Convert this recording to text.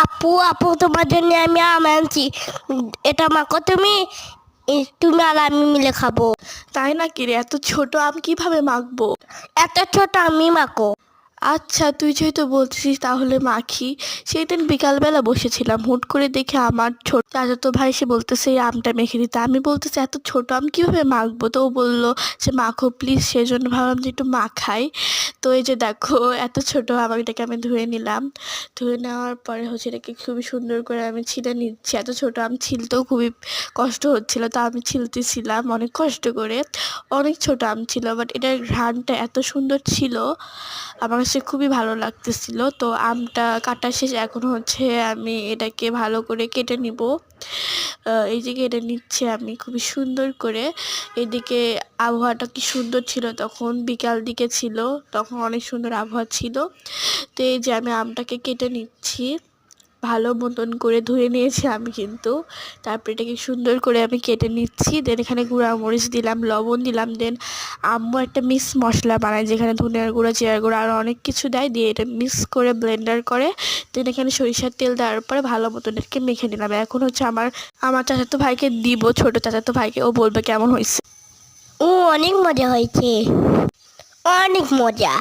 আপু আপু তোমার জন্য আমি আম আনছি। এটা মাখো তুমি। তুমি আর আমি মিলে খাবো। তাই নাকি রে? এত ছোট আম কিভাবে মাখবো? এত ছোট আমি মাখো। আচ্ছা, তুই যেহেতু বলছিস তাহলে মাখি। সেই দিন বিকালবেলা বসেছিলাম, হুট করে দেখে আমার ছোট চাচাতো ভাই সে বলতেছে এই আমটা মেখে দিতে। আমি বলতেছি এত ছোট আম কিভাবে মাখবো, তো ও বললো যে মাখো প্লিজ। সেই জন্য ভাবলাম যে একটু মাখাই। তো এই যে দেখো এত ছোট আম, এটাকে আমি ধুয়ে নিলাম। ধুয়ে নেওয়ার পরে হচ্ছে এটাকে খুবই সুন্দর করে আমি ছিলে নিচ্ছি। এত ছোট আম ছিলতেও খুবই কষ্ট হচ্ছিল, তা আমি ছিলতেছিলাম অনেক কষ্ট করে। অনেক ছোট আম ছিল, বাট এটার ঘ্রাণটা এত সুন্দর ছিল, আমার কাছে খুবই ভালো লাগতেছিল। তো আমটা কাটা শেষ, এখন হচ্ছে আমি এটাকে ভালো করে কেটে নিব। এই যে কেটে নিচ্ছে আমি খুবই সুন্দর করে। এদিকে আবহাওয়াটা কি সুন্দর ছিল, তখন বিকাল দিকে ছিল, তখন অনেক সুন্দর আবহাওয়া ছিল। তো এই যে আমি আমটাকে কেটে নিচ্ছি, ভালো মতন করে ধুয়ে নিয়েছি আমি কিন্তু। তারপরে এটাকে সুন্দর করে আমি কেটে নিচ্ছি। দেন এখানে গুঁড়া মরিচ দিলাম, লবণ দিলাম। দেন আম্মু একটা মিক্স মশলা বানায়, যেখানে ধনিয়ার গুঁড়া, জিরার গুঁড়া আরও অনেক কিছু দেয়, দিয়ে এটা মিক্স করে ব্লেন্ডার করে। দেন এখানে সরিষার তেল দেওয়ার পরে ভালো মতন এটাকে মেখে নিলাম। এখন হচ্ছে আমার আমার চাচাতো ভাইকে দিব, ছোট চাচাতো ভাইকে, ও বলবে কেমন হয়েছে। ও অনেক মজা হয়েছে, অনেক মজা।